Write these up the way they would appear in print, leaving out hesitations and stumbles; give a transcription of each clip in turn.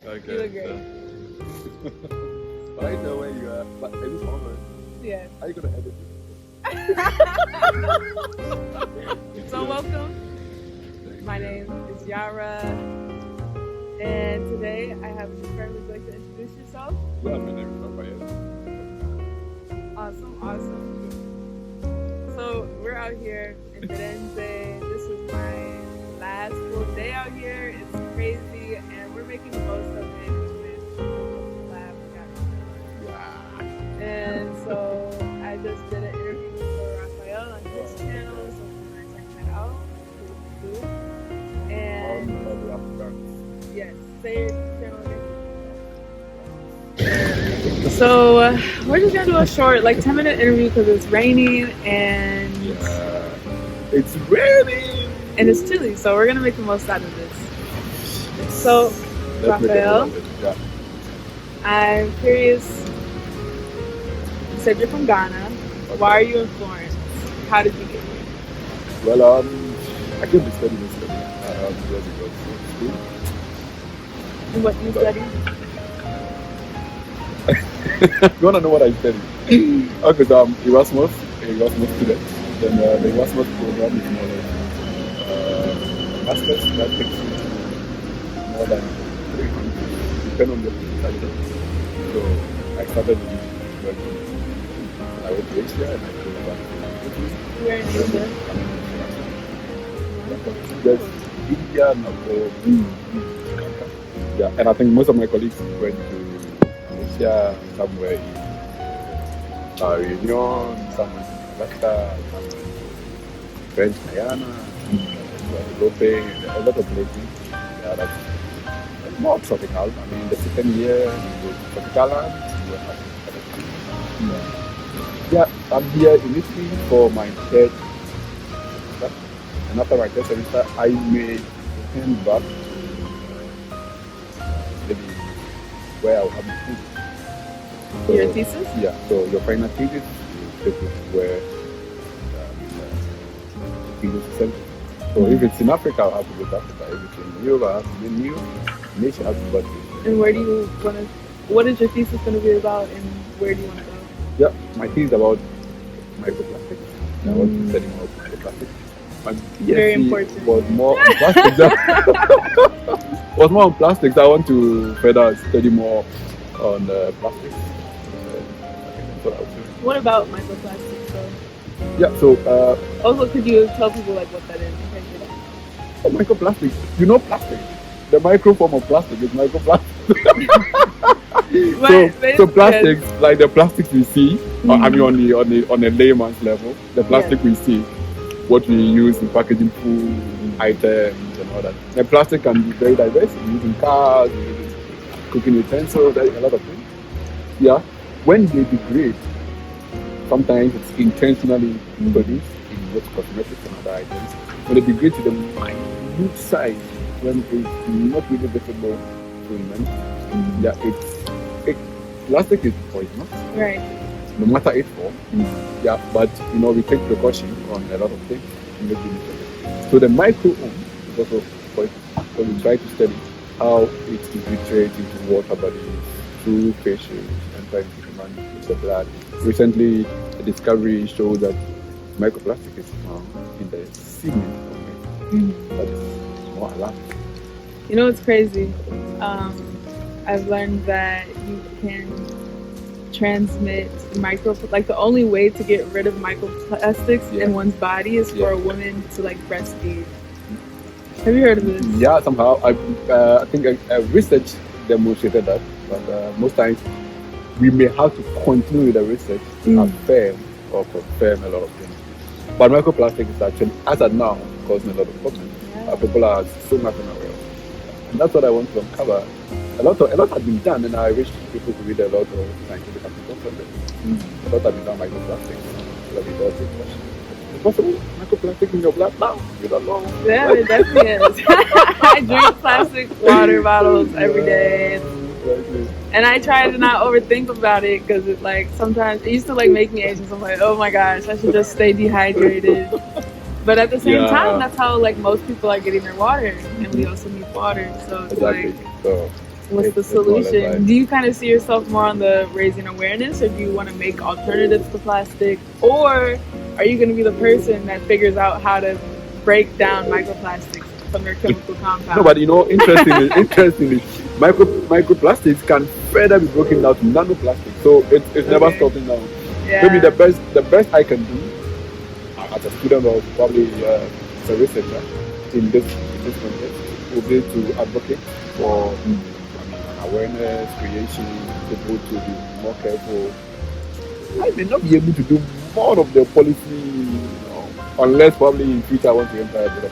Okay. You look great. But I know where you are. But in this moment, Yeah. are you gonna edit it? So welcome. My name is Yara, and today I have you friend. Would you like to introduce yourself? Yeah, my name is Raphael. Awesome. So we're out here in Firenze. This is my last full day out here. It's crazy, and we're making the most of it with the lab we got. Yeah. And so I just did an interview for Raphael on his channel, so when I check that out, cool. And yes, say your channel again. So we're just gonna do a short, like 10-minute interview because it's raining and It's raining. and it's chilly. So we're gonna make the most out of this. So Let's make Raphael, it. Yeah. I'm curious. You said you're from Ghana. Why are you in Florence? How did you get here? Well, I came to study this years ago to school. And what you study? You wanna know what I studied? Okay, so I'm Erasmus student. Then the Erasmus program is more like master's that takes more than 300, depending on your study. So I started working. I went to Asia and I came back. We're in Asia. There's India, Nepal, yeah, and I think most of my colleagues went to Asia, somewhere in Reunion, somewhere in Alaska, somewhere in French Guyana, Guadeloupe, a lot of places. Yeah, that's more tropical. I mean, the second year, we go to tropical land. Yeah, I'm here in Italy for my third semester. And after my third semester, I may return back maybe where I'll have my thesis. So, Your thesis? yeah, so your final thesis is where the thesis is sent. So if it's in Africa, I'll have to go to Africa. If it's in Europe, I'll have to go to Europe. In Asia, I'll have to go to And where do you want to? What is your thesis going to be about, and where do you want to go? Yeah, my thesis is about microplastics. I want to study more microplastics. My Very BSc important. was more on plastics. Was more on plastics. I want to further study more on plastics. I think that's what I would do. What about microplastics? So, Yeah, so also, could you tell people like what that is? for microplastics, you know plastic. The micro form of plastic is microplastic. So plastics, like the plastics we see, I mean on a layman's level, the plastic we see, what we use in packaging food, items and all that. The plastic can be very diverse. We use in cars, we use in cooking utensils, a lot of things. Yeah. When they degrade, sometimes it's intentionally produced in both cosmetics and other items. When they degrade to the minute size, when it's not really visible to human, yeah, plastic is poisonous. Right. No matter its form. Yeah, but we take precaution on a lot of things to make it different. So the microome is also poisonous. So we try to study how it infiltrates into water bodies through fishes and try to human the blood. Recently, a discovery showed that microplastic is found in the semen. That is more alarming. You know what's crazy? I've learned that you can transmit like the only way to get rid of microplastics in one's body is for a woman to like breastfeed. Have you heard of this? Yeah, somehow. I think research demonstrated that, but most times we may have to continue with the research to affirm or confirm a lot of things. But microplastic is actually, as of now, causing a lot of problems. People are so much unaware. And that's what I want to uncover. A lot has been done, and I wish people could read a lot of scientific articles on it. A lot has been done on microplastics. That we all take question. Is it possible? Microplastic in your blood now? You don't know. Yeah, it definitely is. I drink plastic water bottles every day. Exactly. And I try to not overthink about it because it like sometimes it used to like make me anxious. I'm like, oh my gosh, I should just stay dehydrated. But at the same time, that's how like most people are getting their water, and we also need water. So it's Exactly. like So what's the It's more or less solution? like- Do you kind of see yourself more on the raising awareness, or do you want to make alternatives to plastic, or are you going to be the person that figures out how to break down microplastics from their chemical compounds? No, but interestingly, microplastics can further be broken down to nanoplastics. So it's never Okay. stopping now. Yeah. Maybe the best I can do as a student or probably as a researcher in this context will be to advocate for awareness, creation, people to be more careful. I may not be able to do more of the policy, unless probably in future I want to enter a bit of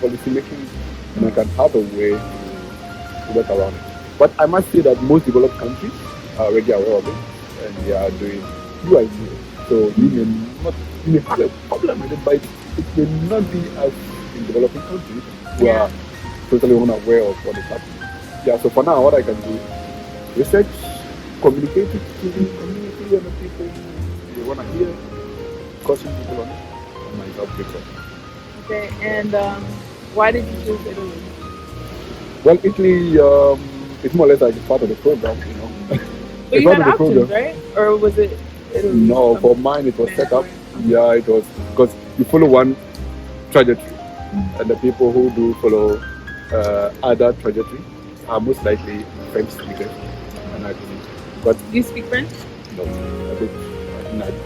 policy making, and I can have a way to work around it. But I must say that most developed countries are already aware of it, and they are doing UI. So you may have a problem with it, but it may not be as in developing countries who are totally unaware of what is happening. Yeah, so for now, what I can do, research, communicate it to the community and the people they want to hear, caution people on it, and myself before. Okay, and why did you choose Italy? Well, Italy, it's more or less like part of the program, But It's you part had of the options, program. right? Or was it Italy? No, for mine it was set up. Yeah, it was because you follow one trajectory, and the people who do follow other trajectory are most likely French speakers, and I believe. But Do you speak French? no,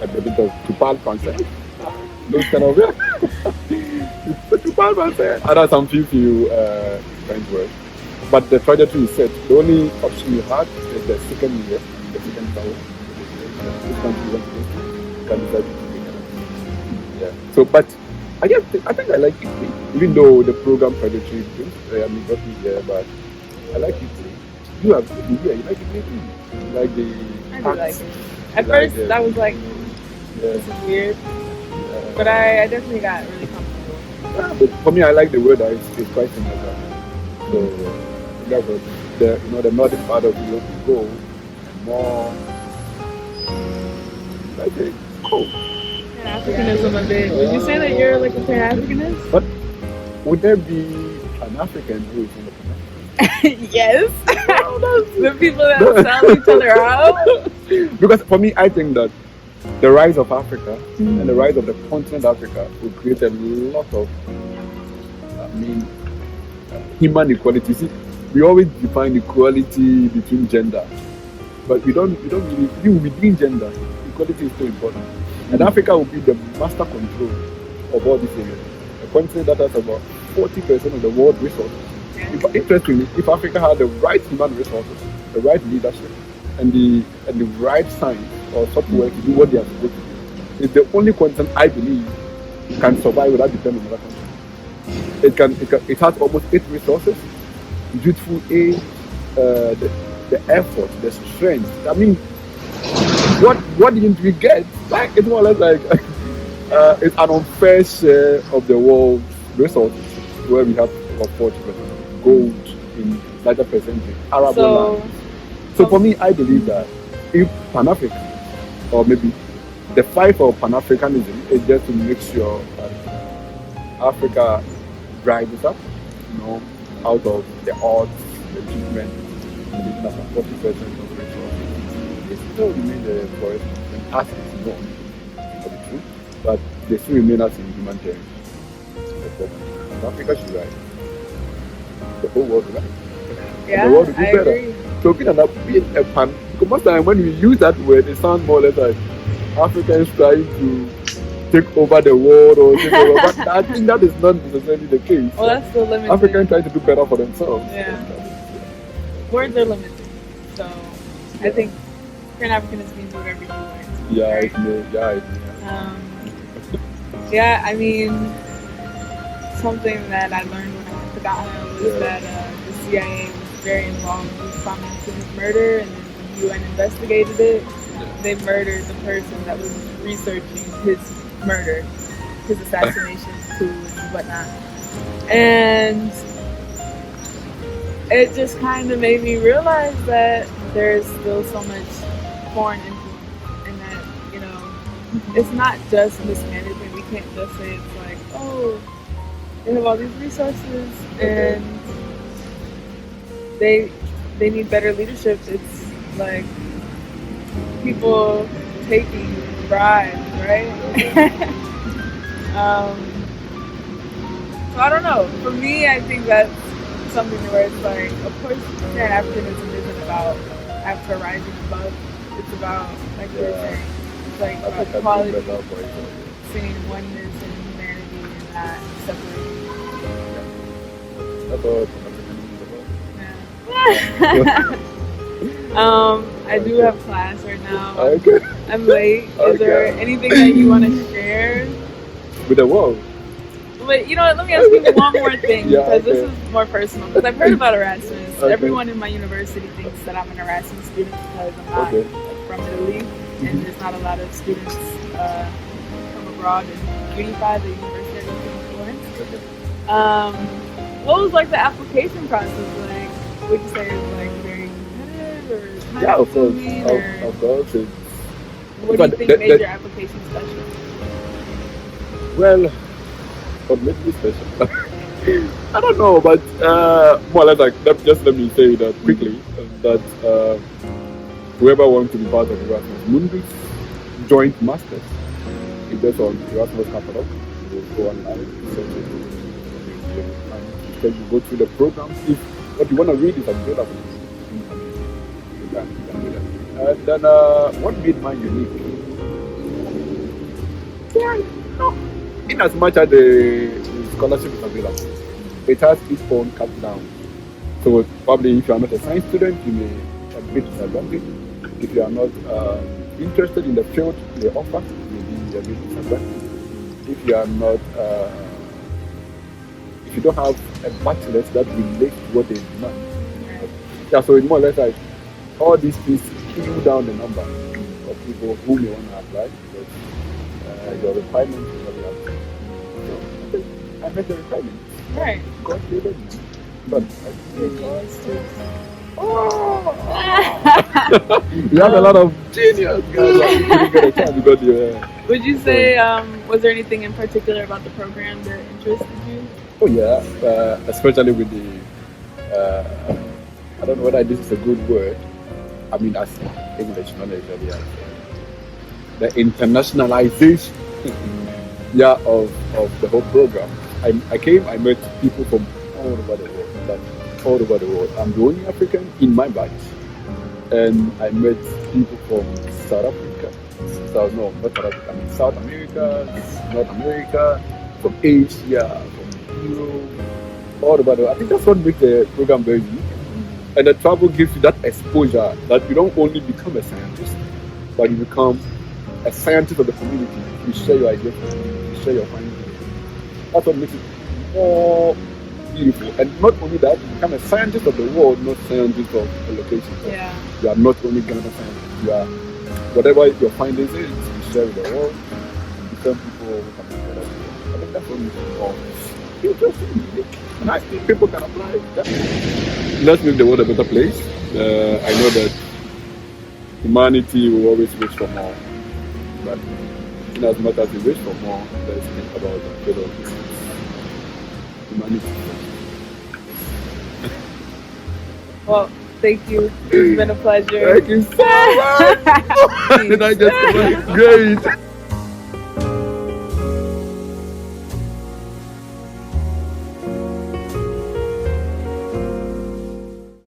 a bit of tu parles français. Those kind of tu parles français. And that's some few French words. But the trajectory is set. The only option you had is the second year, the second tower. This country you want to go to, you can decide to take it. Yeah. So, but I think I like Italy, even though the program trajectory is good. I mean, got me there, but I like Italy. You have Italy here. You like Italy too. You like the I do like arts. it. At You like first, I was like, Yeah. this is weird. But I definitely got really comfortable. Yeah, but for me, I like the word that it's quite similar. So that's what the northern part of Europe you go, and more like a cool. Pan-Africanism a bit. Would you say that you're like a Pan-Africanist? But would there be an African who is in the Pan-African? Yes. The people that sell each other out. Because for me, I think that the rise of Africa and the rise of the continent Africa will create a lot of, human equality. See, we always define equality between gender, but we don't really, even within gender, equality is so important. And Africa will be the master control of all these areas. A continent that has about 40% of the world resources. Interestingly, if Africa had the right human resources, the right leadership, and the right science or software to do what they are supposed to do, it's the only continent I believe can survive without depending on another country. It has almost 8 resources: youthful age, the effort, the strength. I mean, what didn't we get? Like, it's more or less like it's an unfair share of the world's resources, where we have about 40% gold in larger percentage, arable land. So for me, I believe that if Pan-African, or maybe the fight for Pan-Africanism is just to make sure that Africa rises up, out of the odds, the treatment, and about 40% of the resources. They still remain the forest, and as it's known for the truth, but they still remain as in humanitarian. And Africa should rise. The whole world will rise. Yeah, The world will do I better. agree. Talking about being a pan, because most time when we use that word, it sounds more or less like Africans trying to take over the world or take over. But I think that is not necessarily the case. Well, that's still limited. Africans trying to do better for themselves. Yeah. Words are limited. So I think Pan-Africanist means whatever you want. Yeah, Right? it may, yeah, it may. Yeah, I mean, something that I learned when I went to Ghana was that the CIA was very involved with Kwame Nkrumah's murder, and then when the UN investigated it, they murdered the person that was researching his murder, his assassination coup and whatnot. And it just kind of made me realize that there's still so much foreign influence, and that, it's not just mismanagement. We can't just say it's like, oh, they have all these resources and they they need better leadership. It's like people taking bribes, right? So I don't know. For me, I think that's something where it's like, of course, Pan-Africanism isn't about Africa rising above. It's about, like you were saying, it's like about equality, seeing oneness and humanity and not separating. That's all. I do have class right now. Okay. I'm late. Is there anything that you want to share? With the world. But you know what, let me ask you one more thing, Yeah, because this okay. is more personal. Because I've heard about Erasmus. Okay. Everyone in my university thinks that I'm an Erasmus student because I'm not from Italy, and there's not a lot of students from abroad in Unify, the university I go to in Florence. What was like the application process like? Would you say it was like very competitive or Yeah, of course. time-consuming, Of course. what do you think made your application special? Well, what made me special? I don't know, but more or less, like, just let me say that quickly, that whoever wants to be part of Erasmus Mundus joint masters, if that's on Erasmus catalog, you will go online, search it, and then you go through the programs. If what you want to read is available, you can do that. And then what made mine unique? Yeah, no. In as much as the scholarship is available, it has its own cut down. So probably if you are not a science student, you may be a bit disadvantaged. If you are not interested in the field they offer, you may be a bit disadvantaged. If you are not, if you don't have a bachelor's that relates to what they demand. Yeah, so it's more or less like all these things skew down the number of people who may want to apply because your requirements is not up. So I met the requirements. Right. God favored me. But you have a lot of genius guys that you couldn't get a chance because you Would you say, was there anything in particular about the program that interested you? oh yeah, especially with the I don't know whether this is a good word. I mean as English, not necessarily as the internationalization of the whole program. I met people from all over the world. All over the world. I'm the only African in my batch. And I met people from South Africa. Not South Africa, I mean South America, North America, from Asia, from Europe, all over the world. I think that's what makes the program very unique. And the travel gives you that exposure that you don't only become a scientist, but you become a scientist of the community. You share your ideas, you share your findings. That's what makes it more beautiful. And not only that, you become a scientist of the world, not scientist of a location. Yeah. You are not only Ghana scientist. You are whatever your findings is, you share with the world. You become people who come together. I think that's what makes it more interesting. And I think people can apply it. Let's make the world a better place. I know that humanity will always wish for more. But in as much as we wish for more, let's think about the better humanity. Well, thank you. It's been a pleasure. Thank you so much. Did I just great?